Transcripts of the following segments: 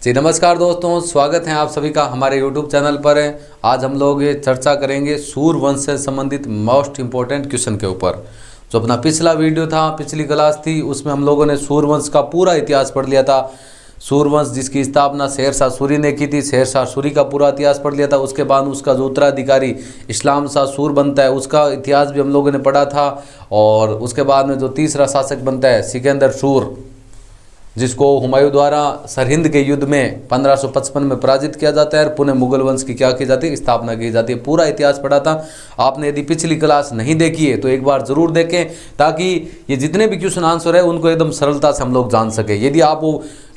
जी नमस्कार दोस्तों, स्वागत है आप सभी का हमारे यूट्यूब चैनल पर। आज हम लोग ये चर्चा करेंगे सूर्यवंश से संबंधित मोस्ट इम्पोर्टेंट क्वेश्चन के ऊपर। जो अपना पिछला वीडियो था, पिछली क्लास थी, उसमें हम लोगों ने सूर्यवंश का पूरा इतिहास पढ़ लिया था। सूर्यवंश जिसकी स्थापना शेरशाह सूरी ने की थी, शेरशाह सूरी का पूरा इतिहास पढ़ लिया था। उसके बाद उसका जो उत्तराधिकारी इस्लाम शाह सूर बनता है, उसका इतिहास भी हम लोगों ने पढ़ा था। और उसके बाद में जो तीसरा शासक बनता है सिकंदर सूर, जिसको हुमायूं द्वारा सरहिंद के युद्ध में 1555 में पराजित किया जाता है। पुनः मुगल वंश की क्या की जाती है, स्थापना की जाती है। पूरा इतिहास पढ़ा था। आपने यदि पिछली क्लास नहीं देखी है तो एक बार जरूर देखें, ताकि ये जितने भी क्वेश्चन आंसर है उनको एकदम सरलता से हम लोग जान सके। यदि आप वो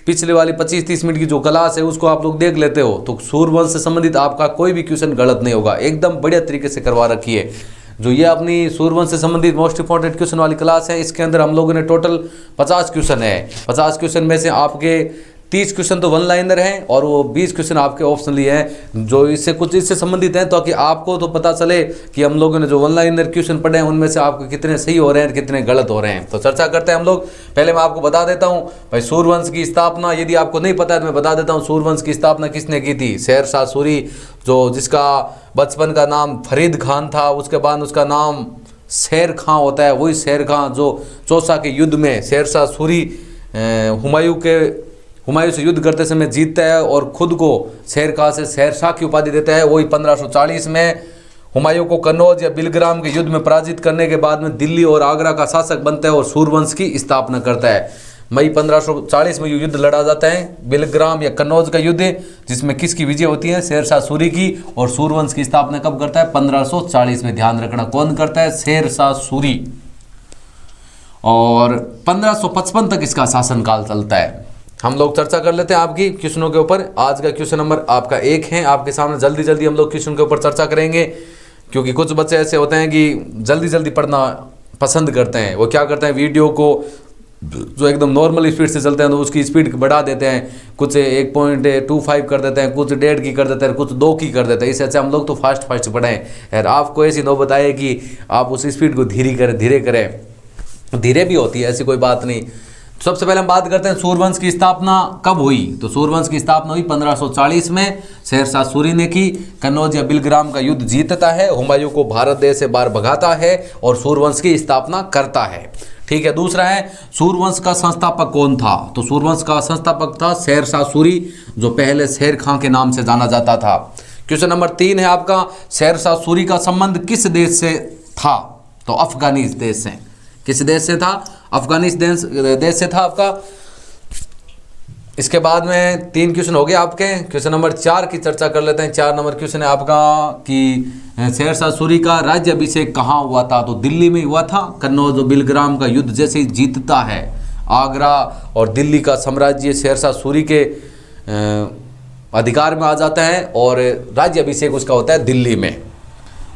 पिछले वाली 25-30 मिनट की जो क्लास है उसको आप लोग देख लेते हो तो सूर्यवंश से संबंधित आपका कोई भी क्वेश्चन गलत नहीं होगा। एकदम बढ़िया तरीके से करवा रखी है। जो ये अपनी सूर्यवंश से संबंधित मोस्ट इंपॉर्टेंट क्वेश्चन वाली क्लास है, इसके अंदर हम लोगों ने टोटल 50 क्वेश्चन है। 50 क्वेश्चन में से आपके 30 क्वेश्चन तो वन लाइनर हैं और वो 20 क्वेश्चन आपके ऑप्शनली हैं, जो इससे संबंधित हैं, ताकि आपको तो पता चले कि हम लोगों ने जो वन लाइनर क्वेश्चन पढ़े हैं उनमें से आपको कितने सही हो रहे हैं, कितने गलत हो रहे हैं। तो चर्चा करते हैं हम लोग। पहले मैं आपको बता देता हूँ भाई, सूर्यवंश की स्थापना यदि आपको नहीं पता है तो मैं बता देता हूँ। सूर्यवंश की स्थापना किसने की थी? शेरशाह सूरी, जो जिसका बचपन का नाम फरीद खान था, उसके बाद उसका नाम शेर खां होता है। वही शेर खां जो चौसा के युद्ध में शेरशाह सूरी हुमायूं से युद्ध करते समय जीतता है और खुद को शेर खां से शेरशाह की उपाधि देता है। वही 1540 में हुमायूं को कन्नौज या बिलग्राम के युद्ध में पराजित करने के बाद में दिल्ली और आगरा का शासक बनता है और सूर्यवंश की स्थापना करता है। मई 1540 में युद्ध लड़ा जाता है, बिलग्राम या कन्नौज का युद्ध, जिसमें किसकी विजय होती है? शेरशाह सूरी की। और सूर्यवंश की स्थापना कब करता है? 1540 में। ध्यान रखना, कौन करता है? शेरशाह सूरी। और 1555 तक इसका शासनकाल चलता है। हम लोग चर्चा कर लेते हैं आपकी क्वेश्चनों के ऊपर। आज का क्वेश्चन नंबर आपका 1 है आपके सामने। जल्दी जल्दी हम लोग क्वेश्चन के ऊपर चर्चा करेंगे, क्योंकि कुछ बच्चे ऐसे होते हैं कि जल्दी जल्दी पढ़ना पसंद करते हैं। वो क्या करते हैं, वीडियो को जो एकदम नॉर्मल स्पीड से चलते हैं तो उसकी स्पीड बढ़ा देते हैं। कुछ 1.25 कर देते हैं, कुछ 1.5 की कर देते हैं, कुछ 2 की कर देते हैं। इससे अच्छा हम लोग तो फास्ट पढ़ें। यार आपको ऐसी नौबत आए कि आप उस स्पीड को धीरे करें। धीरे भी होती है, ऐसी कोई बात नहीं। सबसे पहले हम बात करते हैं सूर्यवंश की स्थापना कब हुई। तो सूर्यवंश की स्थापना हुई 1540 में। शेरशाह सूरी ने की। कन्नौज या बिलग्राम का युद्ध जीतता है, हुमायूं को भारत देश से बाहर भगाता है और सूर्यवंश की स्थापना करता है। ठीक है। दूसरा है, सूर्यवंश का संस्थापक कौन था? तो सूर्यवंश का संस्थापक था शेरशाह सूरी, जो पहले शेर खां के नाम से जाना जाता था। क्वेश्चन नंबर 3 है आपका, शेरशाह सूरी का संबंध किस देश से था? तो अफगानिस्तान देश से। किस देश से था? अफगानिस्तान देश से था आपका। इसके बाद में 3 क्वेश्चन हो गए आपके। क्वेश्चन नंबर 4 की चर्चा कर लेते हैं। 4 नंबर क्वेश्चन है आपका कि शेरशाह सूरी का राज्याभिषेक कहाँ हुआ था? तो दिल्ली में हुआ था। कन्नौज और बिलग्राम का युद्ध जैसे ही जीतता है, आगरा और दिल्ली का साम्राज्य शेरशाह सूरी के अधिकार में आ जाता है और राज्याभिषेक उसका होता है दिल्ली में।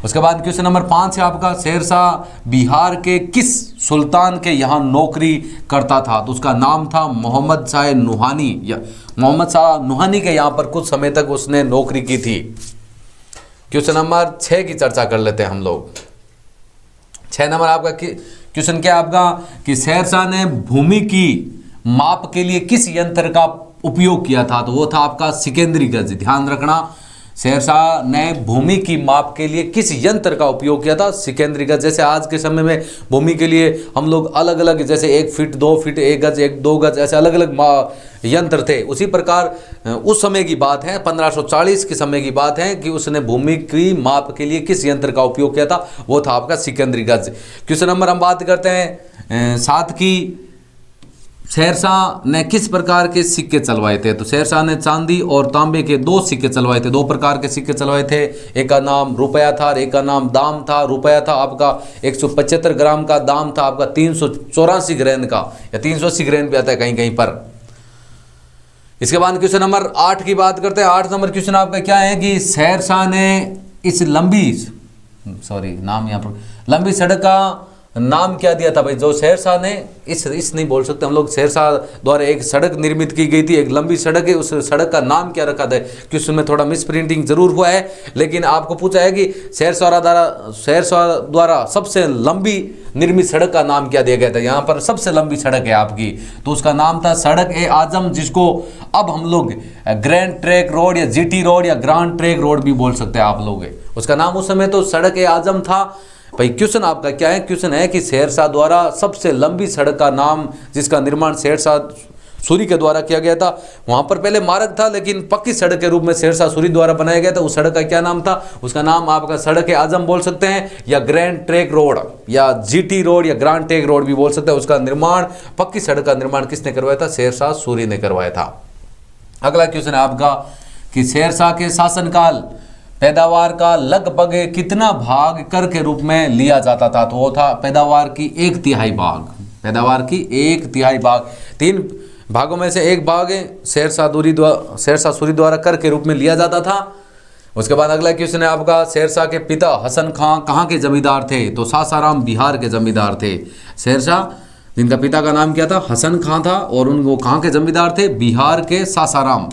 उसके बाद क्वेश्चन नंबर 5 है आपका, शेरशाह बिहार के किस सुल्तान के यहाँ नौकरी करता था? तो उसका नाम था मोहम्मद शाह नुहानी, या मोहम्मद शाह नुहानी के यहाँ पर कुछ समय तक उसने नौकरी की थी। क्वेश्चन नंबर 6 की चर्चा कर लेते हैं हम लोग। 6 नंबर आपका क्वेश्चन क्या है आपका कि शेरशाह ने भूमि की माप के लिए किस यंत्र का उपयोग किया था? तो वो था आपका सिकंदरी गज। ध्यान रखना, शेरशाह ने भूमि की माप के लिए किस यंत्र का उपयोग किया था? सिकंदरी गज। जैसे आज के समय में भूमि के लिए हम लोग अलग अलग, जैसे 1 फीट 2 फीट 1 गज 2 गज, ऐसे अलग अलग यंत्र थे। उसी प्रकार उस समय की बात है, 1540 के समय की बात है कि उसने भूमि की माप के लिए किस यंत्र का उपयोग किया था? वो था आपका सिकंदरी गज। क्वेश्चन नंबर हम बात करते हैं 7 की। शेरशाह ने किस प्रकार के सिक्के चलवाए थे? तो शेरशाह ने चांदी और तांबे के 2 सिक्के चलवाए थे। 2 प्रकार के सिक्के चलवाए थे। एक का नाम रुपया था और एक का नाम दाम था। रुपया था आपका 175 ग्राम का, दाम था आपका 384 ग्रैन का, या 380 ग्रैन भी आता है कहीं कहीं पर। इसके बाद क्वेश्चन नंबर 8 की बात करते हैं। 8 नंबर क्वेश्चन आपका क्या है कि शेरशाह ने इस लंबी सड़क का नाम क्या दिया था भाई? जो शेरशाह ने इस नहीं बोल सकते हम लोग, शेरशाह द्वारा एक सड़क निर्मित की गई थी, एक लंबी सड़क है, उस सड़क का नाम क्या रखा था? क्वेश्चन में थोड़ा मिस प्रिंटिंग जरूर हुआ है, लेकिन आपको पूछा है कि शेरशाह द्वारा सबसे लंबी निर्मित सड़क का नाम क्या दिया गया था? यहाँ पर सबसे लंबी सड़क है आपकी, तो उसका नाम था सड़क ए आजम, जिसको अब हम लोग ग्रैंड ट्रैक रोड या जीटी रोड या ग्रांड ट्रैक रोड भी बोल सकते हैं आप लोग। उसका नाम उस समय तो सड़क ए आजम था। भाई क्वेश्चन आपका क्या है? क्वेश्चन है कि शेरशाह द्वारा सबसे लंबी सड़क का नाम, जिसका निर्माण शेरशाह सूरी के द्वारा किया गया था। वहां पर पहले मार्ग था, लेकिन पक्की सड़क के रूप में शेरशाह सूरी द्वारा बनाया गया था। उस सड़क का क्या नाम था? उसका नाम आपका सड़क आजम बोल सकते हैं, या ग्रैंड ट्रैक रोड या जीटी रोड या ग्रांड ट्रैक रोड भी बोल सकते हैं। उसका निर्माण, पक्की सड़क का निर्माण किसने करवाया था? शेरशाह सूरी ने करवाया था। अगला क्वेश्चन है आपका कि शेरशाह के शासनकाल पैदावार का लगभग कितना भाग कर के रूप में लिया जाता था? तो वो था पैदावार की 1/3 भाग। पैदावार की 1/3 भाग, 3 भागों में से एक भाग शेरशाह सूरी द्वारा कर के रूप में लिया जाता था। उसके बाद अगला क्वेश्चन है आपका, शेरशाह के पिता हसन खां कहाँ के जमींदार थे? तो सासाराम बिहार के जमींदार थे। शेरशाह जिनका पिता का नाम क्या था? हसन खां था, और उनको कहाँ के जमींदार थे? बिहार के सासाराम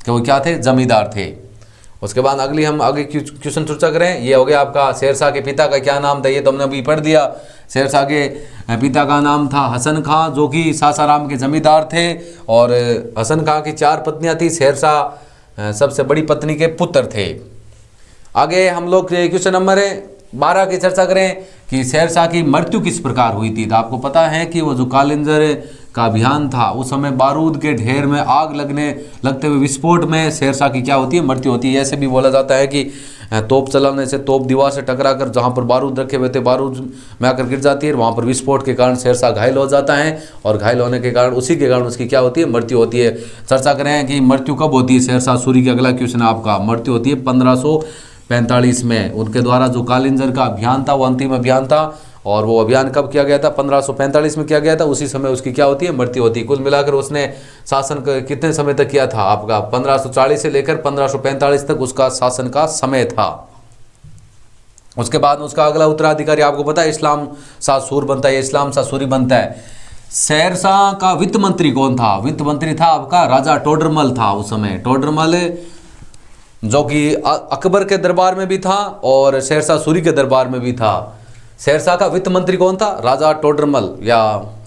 के वो क्या थे? जमींदार थे। उसके बाद अगली हम आगे क्वेश्चन चर्चा करें, ये हो गया आपका शेरशाह के पिता का क्या नाम था? ये तो हमने अभी पढ़ दिया। शेरशाह के पिता का नाम था हसन खां, जो कि सासाराम के जमींदार थे, और हसन खां की 4 पत्नियां थी। शेरशाह सबसे बड़ी पत्नी के पुत्र थे। आगे हम लोग क्वेश्चन नंबर 12 की चर्चा करें कि शेरशाह की मृत्यु किस प्रकार हुई थी। तो आपको पता है कि वो जो कालिंजर का अभियान था, उस समय बारूद के ढेर में आग लगते हुए विस्फोट में शेरशाह की क्या होती है? मृत्यु होती है। ऐसे भी बोला जाता है कि तोप चलाने से, तोप दीवार से टकराकर जहाँ पर बारूद रखे हुए थे, बारूद में आकर गिर जाती है, वहाँ पर विस्फोट के कारण शेरशाह घायल हो जाता है, और घायल होने के कारण उसी के कारण उसकी क्या होती है? मृत्यु होती है। चर्चा करें कि मृत्यु कब होती है शेरशाह सूरी की। अगला क्वेश्चन आपका, मृत्यु होती है 1545 में। उनके द्वारा जो कालिंजर का अभियान था वो अंतिम अभियान था, और वो अभियान कब किया गया था? 1545 में किया गया था। उसी समय उसकी क्या होती है? मृत्यु होती है। कुल मिलाकर उसने शासन कितने समय तक किया था? आपका 1540 से लेकर 1545 तक उसका शासन का समय था। उसके बाद उसका अगला उत्तराधिकारी आपको पता है इस्लाम शाह सूर बनता है, इस्लाम शाह सूरी बनता है। शेरशाह का वित्त मंत्री कौन था? वित्त मंत्री था आपका राजा टोडरमल था उस समय। टोडरमल जो कि अकबर के दरबार में भी था और शेरशाह सूरी के दरबार में भी था। शेरशाह का वित्त मंत्री कौन था? राजा टोडरमल, या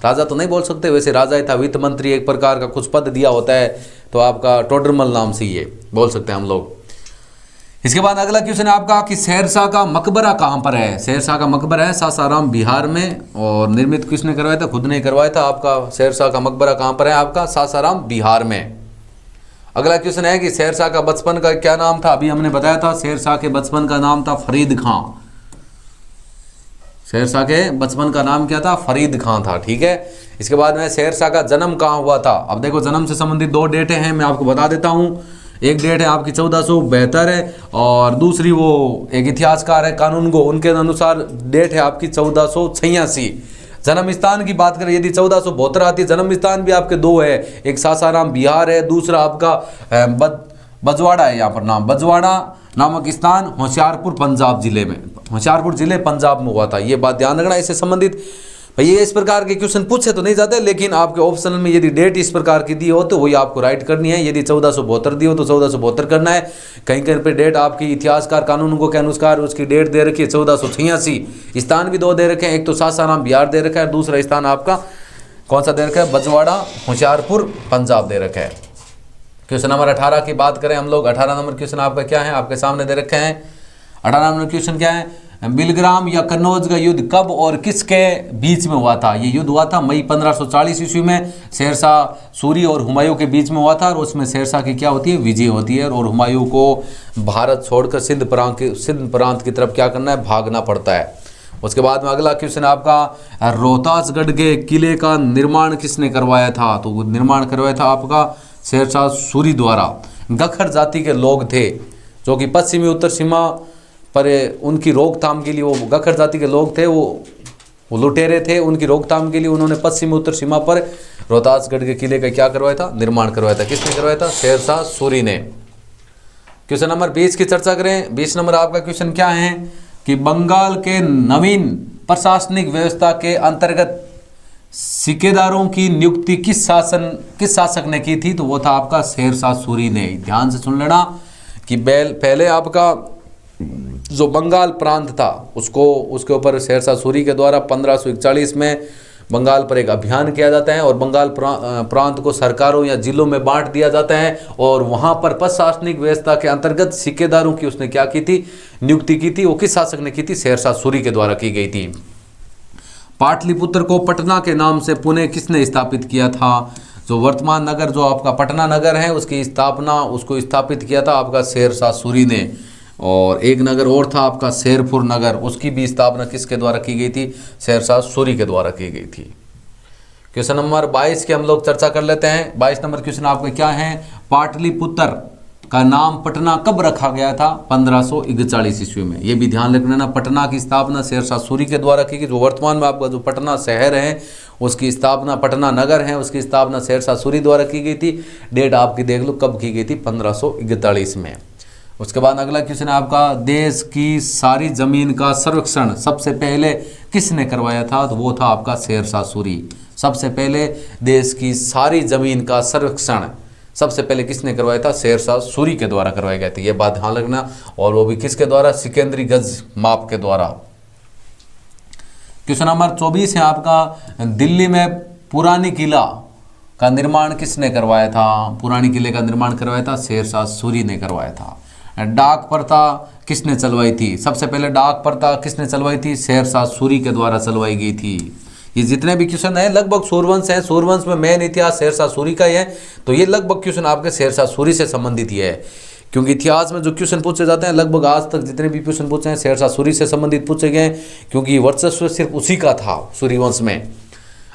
राजा तो नहीं बोल सकते, वैसे राजा ही था। वित्त मंत्री एक प्रकार का कुछ पद दिया होता है, तो आपका टोडरमल नाम से ये बोल सकते हैं हम लोग। इसके बाद अगला क्वेश्चन है आपका कि शेरशाह का मकबरा कहाँ पर है? शेरशाह का मकबरा है सासाराम बिहार में, और निर्मित किसने करवाया था? खुद ने करवाया था। आपका शेरशाह का मकबरा कहाँ पर है? आपका सासाराम बिहार में। अगला क्वेश्चन है कि शेरशाह का बचपन का क्या नाम था? अभी हमने बताया था शेरशाह के बचपन का नाम था फरीद खां। शेरशाह के बचपन का नाम क्या था? फरीद खां था। ठीक है। इसके बाद में शेरशाह का जन्म कहाँ हुआ था? अब देखो, जन्म से संबंधित 2 डेटें हैं, मैं आपको बता देता हूँ। एक डेट है आपकी 1472 है, और दूसरी वो एक इतिहासकार है कानूनगो, उनके अनुसार डेट है आपकी 1486। जन्म स्थान की बात करें, यदि 1472 आती है, जन्म स्थान भी आपके 2 है, एक सासाराम बिहार है, दूसरा आपका बजवाड़ा है। यहाँ पर नाम बजवाड़ा नामक स्थान होशियारपुर पंजाब जिले में, होशियारपुर जिले पंजाब में हुआ था। ये बात ध्यान रखना। इससे संबंधित भैया इस प्रकार के क्वेश्चन पूछे तो नहीं जाते, लेकिन आपके ऑप्शन में यदि डेट इस प्रकार की दी हो तो वही आपको राइट करनी है। यदि 1472 दी हो तो 1472 करना है। कहीं कहीं पे डेट आपकी इतिहासकार कानूनगो के अनुसार उसकी डेट दे रखी है 1486। स्थान भी 2 दे रखे हैं, एक तो सासाराम बिहार दे रखा है, दूसरा स्थान आपका कौन सा दे रखा है? बजवाड़ा होशियारपुर पंजाब दे रखा है। क्वेश्चन नंबर 18 की बात करें हम लोग। 18 नंबर क्वेश्चन आपका क्या है? आपके सामने दे रखे हैं। 18 नंबर क्वेश्चन क्या है? बिलग्राम या कन्नौज का युद्ध कब और किसके बीच में हुआ था? ये युद्ध हुआ था मई 1540 ईस्वी में, शेरशाह सूरी और हुमायूं के बीच में हुआ था, और उसमें शेरशाह की क्या होती है? विजय होती है, और हुमायूं को भारत छोड़कर सिंध प्रांत की तरफ क्या करना है? भागना पड़ता है। उसके बाद में अगला क्वेश्चन आपका, रोहतासगढ़ के किले का निर्माण किसने करवाया था? तो निर्माण करवाया था आपका शेरशाह सूरी द्वारा। गखर जाति के लोग थे जो कि पश्चिमी उत्तर सीमा पर उनकी रोकथाम के लिए, वो गखर जाति के लोग थे, वो लुटेरे थे, उनकी रोकथाम के लिए उन्होंने पश्चिमी उत्तर सीमा पर रोहतासगढ़ के किले का क्या करवाया था? निर्माण करवाया था। किसने करवाया था? शेरशाह सूरी ने। क्वेश्चन नंबर 20 की चर्चा करें। 20 नंबर आपका क्वेश्चन क्या है कि बंगाल के नवीन प्रशासनिक व्यवस्था के अंतर्गत सिक्केदारों की नियुक्ति किस शासक ने की थी? तो वो था आपका शेरशाह सूरी ने। ध्यान से सुन लेना कि पहले आपका जो बंगाल प्रांत था उसके ऊपर शेरशाह सूरी के द्वारा 1541 में बंगाल पर एक अभियान किया जाता है और बंगाल प्रांत को सरकारों या जिलों में बांट दिया जाता है और वहां पर प्रशासनिक व्यवस्था के अंतर्गत सिक्केदारों की उसने क्या की थी? नियुक्ति की थी। वो किस शासक ने की थी? शेरशाह सूरी के द्वारा की गई थी। पाटलिपुत्र को पटना के नाम से पुणे किसने स्थापित किया था? जो वर्तमान नगर जो आपका पटना नगर है उसकी उसको स्थापित किया था आपका शेरशाह सूरी ने। और एक नगर और था आपका शेरपुर नगर, उसकी भी स्थापना किसके द्वारा की गई थी? शेरशाह सूरी के द्वारा की गई थी। क्वेश्चन नंबर 22 की हम लोग चर्चा कर लेते हैं। 22 नंबर क्वेश्चन आपका क्या है? पाटलिपुत्र का नाम पटना कब रखा गया था? 1541 ईस्वी में। ये भी ध्यान रख लेना, पटना की स्थापना शेरशाह सूरी के द्वारा की गई। जो वर्तमान में आपका जो पटना शहर है उसकी स्थापना, पटना नगर है उसकी स्थापना शेरशाह सूरी द्वारा की गई थी। डेट आपकी देख लो कब की गई थी? 1541 में। उसके बाद अगला क्वेश्चन है आपका, देश की सारी जमीन का सर्वेक्षण सबसे पहले किसने करवाया था? तो वो था आपका शेरशाह सूरी। सबसे पहले देश की सारी जमीन का सर्वेक्षण सबसे पहले किसने करवाया था? शेरशाह सूरी के द्वारा करवाया गया था। ये बात ध्यान रखना। और वो भी किसके द्वारा? सिकंदरी गज माप के द्वारा। क्वेश्चन नंबर 24 है आपका, दिल्ली में पुरानी किला का निर्माण किसने करवाया था? पुरानी किले का निर्माण करवाया था शेरशाह सूरी ने करवाया था। डाक प्रथा किसने चलवाई थी? सबसे पहले डाक प्रथा किसने चलवाई थी? शेरशाह सूरी के द्वारा चलवाई गई थी। ये जितने भी क्वेश्चन हैं लगभग सूर्यवंश हैं। सूर्यवंश में मेन इतिहास शेरशाह सूरी का ही है, तो ये लगभग क्वेश्चन आपके शेरशाह सूरी से संबंधित ही है। क्योंकि इतिहास में जो क्वेश्चन पूछे जाते हैं लगभग आज तक जितने भी क्वेश्चन पूछे हैं शेरशाह सूरी से संबंधित पूछे गए, क्योंकि वर्चस्व सिर्फ उसी का था सूर्यवंश में।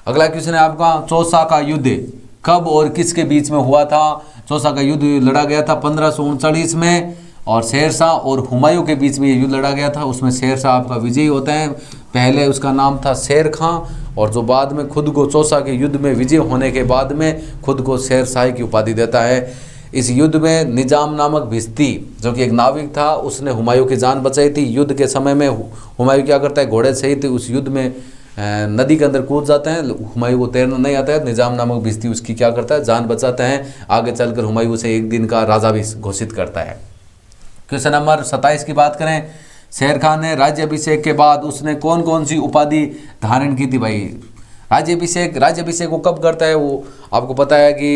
अगला क्वेश्चन है आपका, चौसा का युद्ध कब और किसके बीच में हुआ था? चौसा का युद्ध लड़ा गया था 1539 में और शेरशाह और हुमायूं के बीच में ये युद्ध लड़ा गया था। उसमें शेरशाह आपका विजयी होता है। पहले उसका नाम था शेर खां और जो बाद में खुद को चौसा के युद्ध में विजय होने के बाद में खुद को शेरशाह की उपाधि देता है। इस युद्ध में निजाम नामक भिश्ती जो कि एक नाविक था उसने हुमायूं की जान बचाई थी। युद्ध के समय में हुमायूं क्या करता है? घोड़े सहित उस युद्ध में नदी के अंदर कूद जाते हैं। हुमायूं को तैरना नहीं आता है। निजाम नामक भिश्ती उसकी क्या करता है? जान बचाता है। आगे चलकर हुमायूं उसे एक दिन का राजा भी घोषित करता है। क्वेश्चन नंबर 27 की बात करें, शेर खान ने राज्याभिषेक के बाद उसने कौन कौन सी उपाधि धारण की थी? भाई राज्याभिषेक वो कब करता है? वो आपको पता है कि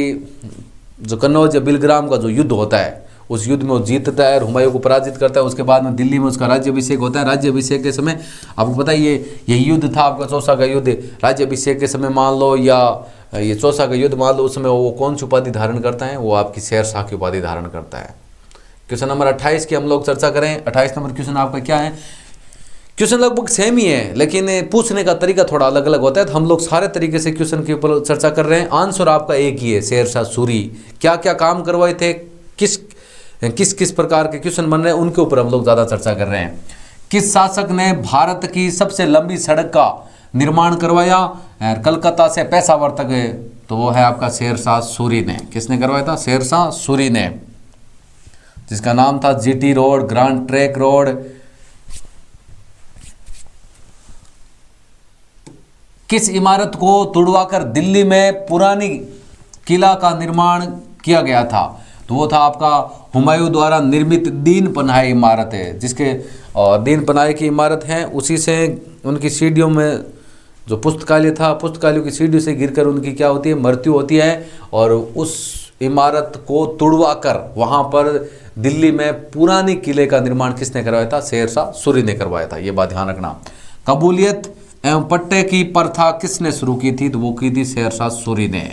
जो कन्नौज या बिलग्राम का जो युद्ध होता है उस युद्ध में वो जीतता है और हुमायूं को पराजित करता है। उसके बाद में दिल्ली में उसका राज्याभिषेक होता है। राज्याभिषेक के समय आपको पता है यही युद्ध था आपका चौसा का युद्ध। राज्याभिषेक के समय मान लो या ये चौसा का युद्ध मान लो, उस समय वो कौन सी उपाधि धारण करता है? वो आपकी शेरशाह की उपाधि धारण करता है। क्वेश्चन नंबर 28 की हम लोग चर्चा करें। 28 नंबर क्वेश्चन आपका क्या है? क्वेश्चन लगभग सेम ही है लेकिन पूछने का तरीका थोड़ा अलग अलग होता है, तो हम लोग सारे तरीके से क्वेश्चन के ऊपर चर्चा कर रहे हैं। आंसर आपका एक ही है, शेरशाह सूरी। क्या क्या काम करवाए थे, किस किस प्रकार के क्वेश्चन बन रहे हैं उनके ऊपर हम लोग ज़्यादा चर्चा कर रहे हैं। किस शासक ने भारत की सबसे लंबी सड़क का निर्माण करवाया कलकत्ता से पेशावर तक? तो वो है आपका शेरशाह सूरी ने। किसने करवाया था? शेरशाह सूरी ने, जिसका नाम था GT road, grand trunk road. किस इमारत को तुड़वाकर दिल्ली में पुरानी किला का निर्माण किया गया था? तो वो था आपका हुमायूं द्वारा निर्मित दीन पनाहे इमारत है, जिसके और दीन पनाहे की इमारत है। उसी से उनकी सीढ़ियों में जो पुस्तकालय था, पुस्तकालयों की सीढ़ियों से गिरकर उनकी क्या होती है? मृत्यु होती है। और उस इमारत को तुड़वा कर वहाँ पर दिल्ली में पुरानी किले का निर्माण किसने करवाया था? शेरशाह सूरी ने करवाया था। ये बात ध्यान रखना। कबूलियत एवं पट्टे की प्रथा किसने शुरू की थी? तो वो की थी शेरशाह सूरी ने।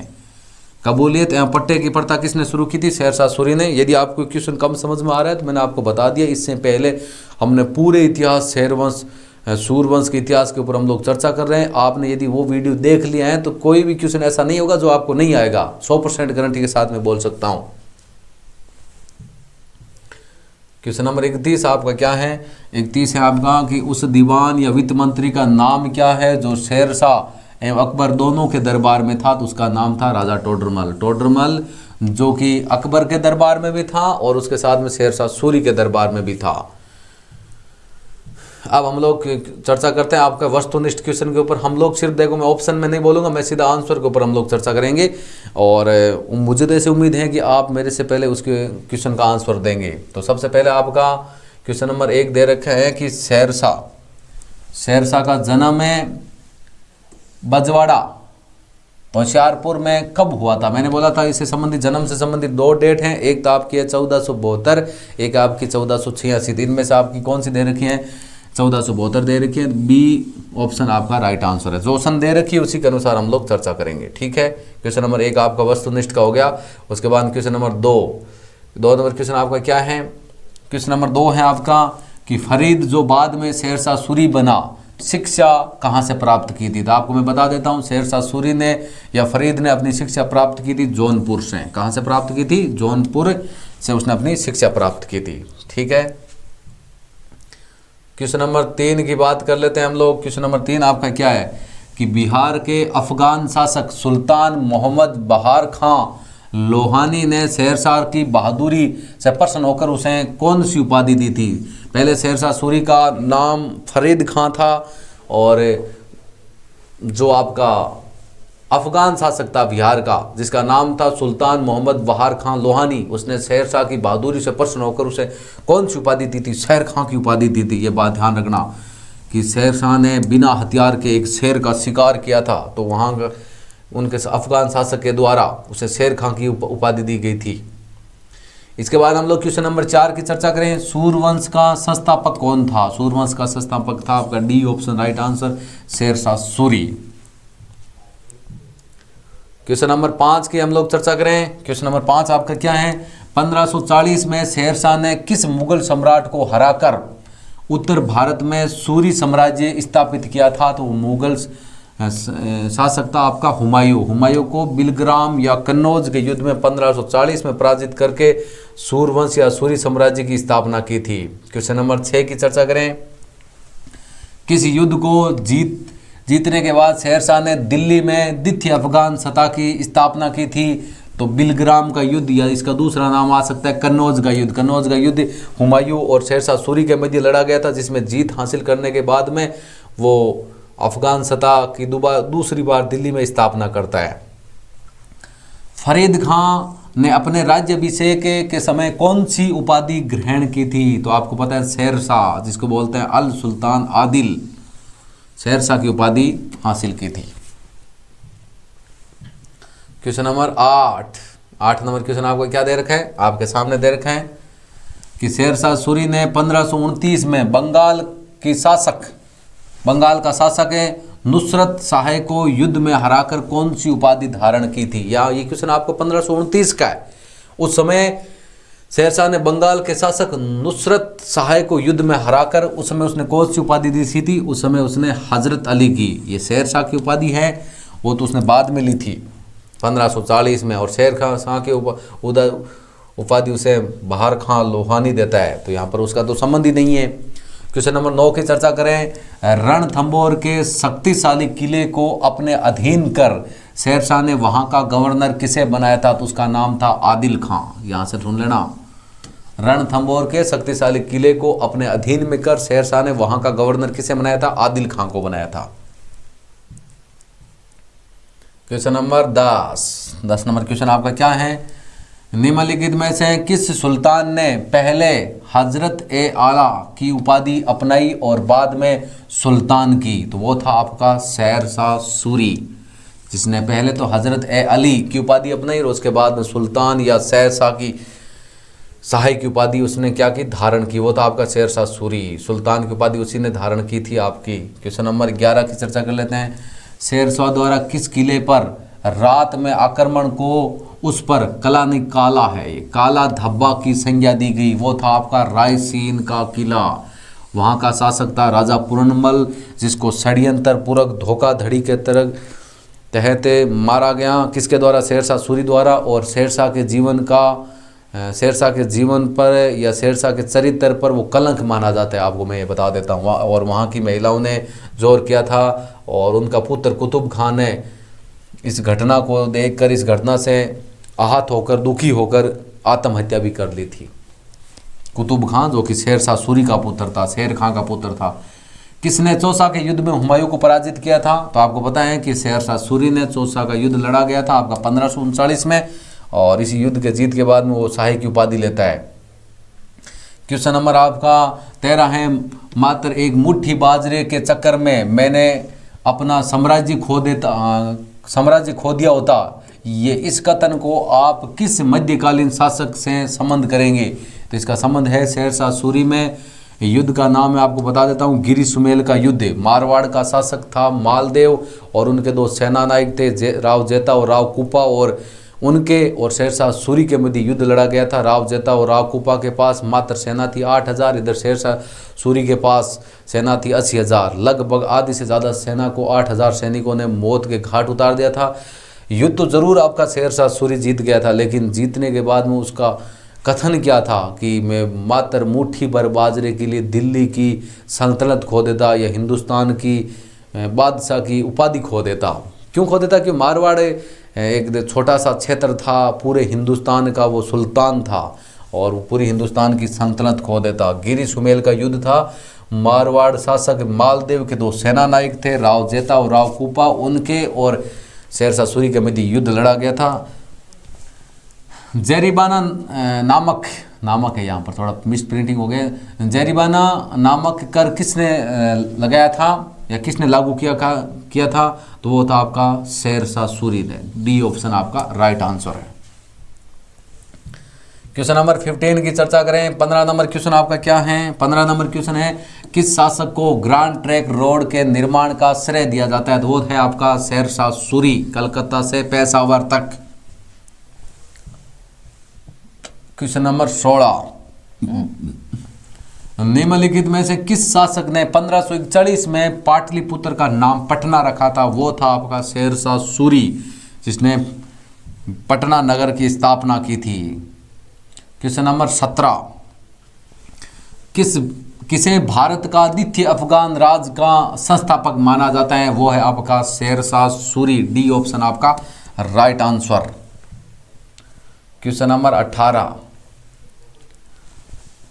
कबूलियत एवं पट्टे की प्रथा किसने शुरू की थी? शेरशाह सूरी ने। यदि आपको क्वेश्चन कम समझ में आ रहा है तो मैंने आपको बता दिया। इससे पहले हमने पूरे इतिहास सूरवंश के इतिहास के ऊपर हम लोग चर्चा कर रहे हैं। आपने यदि वो वीडियो देख लिया है तो कोई भी क्वेश्चन ऐसा नहीं होगा जो आपको नहीं आएगा। 100% गारंटी के साथ में बोल सकता हूँ। क्वेश्चन नंबर 31 आपका क्या है? 31 है आपका कि उस दीवान या वित्त मंत्री का नाम क्या है जो शेरशाह एवं अकबर दोनों के दरबार में था? तो उसका नाम था राजा टोडरमल। टोडरमल जो कि अकबर के दरबार में भी था और उसके साथ में शेरशाह सूरी के दरबार में भी था। अब हम लोग चर्चा करते हैं आपका वस्तुनिष्ठ क्वेश्चन के ऊपर। हम लोग सिर्फ देखो, मैं ऑप्शन में नहीं बोलूँगा, मैं सीधा आंसर के ऊपर हम लोग चर्चा करेंगे। और मुझे तो ऐसे उम्मीद है कि आप मेरे से पहले उसके क्वेश्चन का आंसर देंगे। तो सबसे पहले आपका क्वेश्चन नंबर 1 दे रखा है कि शेरशाह का जन्म है बजवाड़ा होशियारपुर में कब हुआ था। मैंने बोला था इससे संबंधित, जन्म से संबंधित 2 डेट हैं, एक तो आपकी है 1472, एक आपकी 1486। इनमें से आपकी कौन सी दे रखी है? 1472 दे रखी है। बी ऑप्शन आपका राइट आंसर है। जो ऑप्शन दे रखी है उसी के अनुसार हम लोग चर्चा करेंगे, ठीक है। क्वेश्चन नंबर 1 आपका वस्तुनिष्ठ का हो गया। उसके बाद क्वेश्चन नंबर 2 नंबर क्वेश्चन आपका क्या है? क्वेश्चन नंबर 2 है आपका कि फरीद जो बाद में शेरशाह सूरी बना, शिक्षा कहाँ से प्राप्त की थी। तो आपको मैं बता देता हूँ, शेरशाह सूरी ने या फरीद ने अपनी शिक्षा प्राप्त की थी जौनपुर से। कहाँ से प्राप्त की थी? जौनपुर से उसने अपनी शिक्षा प्राप्त की थी, ठीक है। क्वेश्चन नंबर 3 की बात कर लेते हैं हम लोग। क्वेश्चन नंबर 3 आपका क्या है कि बिहार के अफगान शासक सुल्तान मोहम्मद बहार खां लोहानी ने शेरशाह की बहादुरी से प्रसन्न होकर उसे कौन सी उपाधि दी थी। पहले शेरशाह सूरी का नाम फरीद खां था, और जो आपका अफगान शासक था बिहार का, जिसका नाम था सुल्तान मोहम्मद बहार खां लोहानी, उसने शेरशाह की बहादुरी से प्रसन्न होकर उसे कौन सी उपाधि दी थी? शेर खां की उपाधि दी थी। ये बात ध्यान रखना कि शेरशाह ने बिना हथियार के एक शेर का शिकार किया था, तो वहाँ उनके अफगान शासक के द्वारा उसे शेर खां की उपाधि दी गई थी। इसके बाद हम लोग क्वेश्चन नंबर 4 की चर्चा करें। सूर्यवंश का संस्थापक कौन था? सूर्यवंश का संस्थापक था आपका D option right answer, Sher Shah Suri. Question number 5 की हम लोग चर्चा करें। क्वेश्चन नंबर 5 आपका क्या है? 1540 में शेरशाह ने किस मुगल सम्राट को हराकर उत्तर भारत में सूरी साम्राज्य स्थापित किया था? तो मुगल शासक था आपका हुमायूं को बिलग्राम या कन्नौज के युद्ध में 1540 में पराजित करके सूर्यवंश या सूरी साम्राज्य की स्थापना की थी। क्वेश्चन नंबर 6 की चर्चा करें। किस युद्ध को जीतने के बाद शेरशाह ने दिल्ली में द्वितीय अफगान सत्ता की स्थापना की थी? तो बिलग्राम का युद्ध, या इसका दूसरा नाम आ सकता है कन्नौज का युद्ध। कन्नौज का युद्ध हुमायूं और शेरशाह सूरी के मध्य लड़ा गया था, जिसमें जीत हासिल करने के बाद में वो अफगान सत्ता की दूसरी बार दिल्ली में स्थापना करता है। फरीद खां ने अपने राज्याभिषेक के समय कौन सी उपाधि ग्रहण की थी? तो आपको पता है शेरशाह, जिसको बोलते हैं अल सुल्तान आदिल, शेरशाह की उपाधि हासिल की थी। क्वेश्चन नंबर 8 नंबर क्वेश्चन आपको क्या दे रखा है? आपके सामने दे रखा है कि शेरशाह सूरी ने 1529 में बंगाल का शासक है नुसरत शाह को युद्ध में हराकर कौन सी उपाधि धारण की थी? या ये क्वेश्चन आपको 1529 का है। उस समय शेरशाह ने बंगाल के शासक नुसरत शाह को युद्ध में हराकर उस समय उसने कौन सी उपाधि दी थी? उस समय उसने हजरत अली की, ये शेरशाह की उपाधि है, वो तो उसने बाद में ली थी 1540 में। और शेरशाह की उपाधि उसे बहार खां लोहानी देता है, तो यहाँ पर उसका तो संबंध ही नहीं है। क्वेश्चन नंबर 9 की चर्चा करें। रणथंभौर के शक्तिशाली किले को अपने अधीन कर शेरशाह ने वहां का गवर्नर किसे बनाया था? तो उसका नाम था आदिल खां। यहां से सुन लेना, रणथंभौर के शक्तिशाली किले को अपने अधीन में कर शेरशाह ने वहां का गवर्नर किसे बनाया था? आदिल खां को बनाया था। क्वेश्चन नंबर 10 नंबर क्वेश्चन आपका क्या है? निम्नलिखित में से किस सुल्तान ने पहले हजरत ए आला की उपाधि अपनाई और बाद में सुल्तान की? तो वो था आपका शेरशाह सूरी, जिसने पहले तो हजरत ए अली की उपाधि अपनाई और उसके बाद में सुल्तान या शेरशाह की उपाधि उसने क्या की? धारण की। वो था आपका शेरशाह सूरी। सुल्तान की उपाधि उसी ने धारण की थी आपकी। क्वेश्चन नंबर 11 की चर्चा कर लेते हैं। शेरशाह द्वारा किस किले पर रात में आक्रमण को उस पर कला निकाला है, काला धब्बा की संज्ञा दी गई? वो था आपका रायसीन का किला। वहाँ का शासक था राजा पूर्णमल, जिसको षड्यंत्र पूर्वक धोखाधड़ी के तहत मारा गया। किसके द्वारा? शेरशाह सूरी द्वारा। और शेरशाह के जीवन पर या शेरशाह के चरित्र पर वो कलंक माना जाता है, आपको मैं ये बता देता हूँ। और वहाँ की महिलाओं ने जोर किया था, और उनका पुत्र कुतुब खान ने इस घटना को देखकर, इस घटना से आहत होकर, दुखी होकर आत्महत्या भी कर ली थी। कुतुब खान जो कि शेरशाह सूरी का पुत्र था, शेर खां का पुत्र था, किसने चौसा के युद्ध में हुमायूं को पराजित किया था? तो आपको पता है कि शेरशाह सूरी ने चौसा का युद्ध लड़ा गया था आपका 1539 में, और इसी युद्ध के जीत के बाद में वो शाही की उपाधि लेता है। क्वेश्चन नंबर आपका 13 है, मात्र एक मुट्ठी बाजरे के चक्कर में मैंने अपना साम्राज्य खो दिया होता, ये इस कथन को आप किस मध्यकालीन शासक से संबंध करेंगे? तो इसका संबंध है शेरशाह सूरी में। युद्ध का नाम मैं आपको बता देता हूँ, गिरी सुमेल का युद्ध। मारवाड़ का शासक था मालदेव और उनके दो सेना नायक थे राव जेता और राव कुपा, और उनके और शेरशाह सूरी के मध्य युद्ध लड़ा गया था। राव जेता और राव कुपा के पास मात्र सेना थी 8000, इधर शेरशाह सूरी के पास सेना थी 80,000। लगभग आधी से ज़्यादा सेना को 8000 सैनिकों ने मौत के घाट उतार दिया था। युद्ध तो ज़रूर आपका शेरशाह सूरी जीत गया था, लेकिन जीतने के बाद में उसका कथन क्या था कि मैं मात्र मुट्ठी भर बाजरे के लिए दिल्ली की सल्तनत खो देता या हिंदुस्तान की बादशाह की उपाधि खो देता। क्यों खो देता? कि मारवाड़ एक छोटा सा क्षेत्र था, पूरे हिंदुस्तान का वो सुल्तान था और वो पूरी हिंदुस्तान की सल्तनत खो देता। गिरी सुमेल का युद्ध था। मारवाड़ शासक मालदेव के दो सेना नायक थे राव जेता और राव कुपा, उनके और शेरशाह सूरी के मध्य युद्ध लड़ा गया था। जरीबाना नामक है, यहाँ पर थोड़ा मिस प्रिंटिंग हो गया। जरीबाना नामक कर किसने लगाया था या किसने लागू किया था? तो वो था आपका शेरशाह सूरी ने। डी ऑप्शन आपका राइट आंसर है। क्वेश्चन नंबर 15 की चर्चा करें। 15 नंबर क्वेश्चन आपका क्या है? 15 नंबर क्वेश्चन है, किस शासक को ग्रांड ट्रैंक रोड के निर्माण का श्रेय दिया जाता है? तो वो है आपका शेरशाह सूरी, कलकत्ता से पेशावर तक। क्वेश्चन नंबर 16, निम्नलिखित में से किस शासक ने 1541 में पाटलिपुत्र का नाम पटना रखा था? वो था आपका शेरशाह सूरी, जिसने पटना नगर की स्थापना की थी। क्वेश्चन नंबर 17, किसे भारत का द्वितीय अफगान राज का संस्थापक माना जाता है? वो है आपका शेरशाह सूरी। डी ऑप्शन आपका राइट आंसर। क्वेश्चन नंबर 18,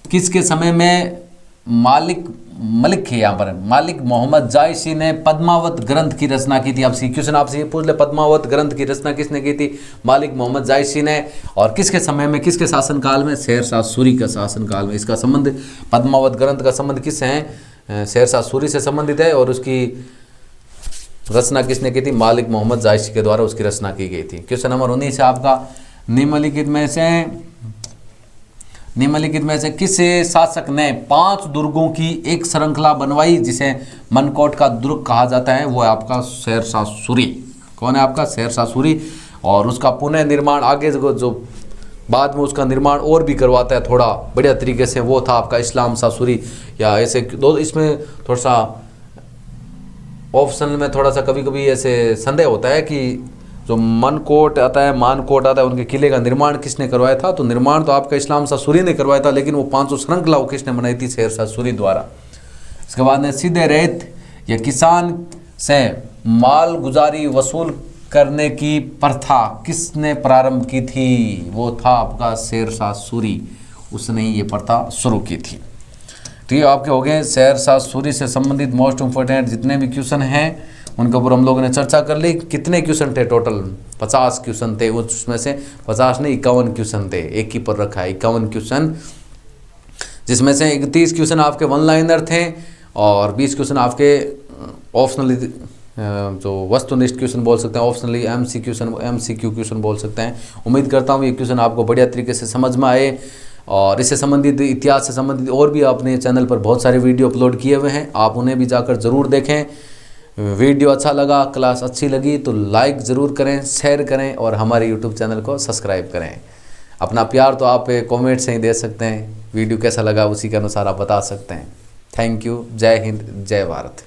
किसके समय में मलिक है, यहाँ पर मालिक मोहम्मद जायसी ने पद्मावत ग्रंथ की रचना की थी? आपसे क्वेश्चन आपसे ये पूछ ले, पद्मावत ग्रंथ की रचना किसने की थी? मालिक मोहम्मद जायसी ने। और किसके समय में, किसके शासनकाल में? शेरशाह सूरी का शासनकाल में। इसका संबंध, पद्मावत ग्रंथ का संबंध किससे है? शेरशाह सूरी से संबंधित है, और उसकी रचना किसने की थी? मालिक मोहम्मद जायसी के द्वारा उसकी रचना की गई थी। क्वेश्चन नंबर 19 है आपका, निम्नलिखित में से किस शासक ने 5 दुर्गों की एक श्रृंखला बनवाई, जिसे मनकोट का दुर्ग कहा जाता है? वो है आपका शेरशाह सूरी। कौन है आपका? शेरशाह सूरी। और उसका पुनः निर्माण आगे जो बाद में उसका निर्माण और भी करवाता है थोड़ा बढ़िया तरीके से, वो था आपका इस्लाम शाह सूरी। या ऐसे दो, इसमें थोड़ा सा ऑप्शन में थोड़ा सा कभी कभी ऐसे संदेह होता है कि जो मानकोट आता है उनके किले का निर्माण किसने करवाया था? तो निर्माण तो आपका इस्लाम शाह सूरी ने करवाया था, लेकिन वो 500 श्रृंखला वो किसने बनाई थी? शेरशाह सूरी द्वारा। इसके बाद में सीधे रेत या किसान से माल गुजारी वसूल करने की प्रथा किसने प्रारंभ की थी? वो था आपका शेरशाह सूरी, उसने ही ये प्रथा शुरू की थी। तो ये आपके हो गए शेरशाह सूरी से संबंधित मोस्ट इंपोर्टेंट जितने भी क्वेश्चन हैं उनके ऊपर हम लोगों ने चर्चा कर ली। कितने क्वेश्चन थे टोटल? 50 क्वेश्चन थे, उसमें से 50 नहीं 51 क्वेश्चन थे, एक ही पर रखा है 51 क्वेश्चन, जिसमें से 31 क्वेश्चन आपके वन लाइनर थे और 20 क्वेश्चन आपके ऑप्शनली जो वस्तुनिष्ठ क्वेश्चन बोल सकते हैं, ऑप्शनली MCQ क्वेश्चन बोल सकते हैं। उम्मीद करता हूँ ये क्वेश्चन आपको बढ़िया तरीके से समझ में आए। और इससे संबंधित, इतिहास से संबंधित और भी आपने चैनल पर बहुत सारे वीडियो अपलोड किए हुए हैं, आप उन्हें भी जाकर ज़रूर देखें। वीडियो अच्छा लगा, क्लास अच्छी लगी तो लाइक ज़रूर करें, शेयर करें और हमारे यूट्यूब चैनल को सब्सक्राइब करें। अपना प्यार तो आप कमेंट से ही दे सकते हैं, वीडियो कैसा लगा उसी के अनुसार आप बता सकते हैं। Thank you. जय हिंद, जय भारत।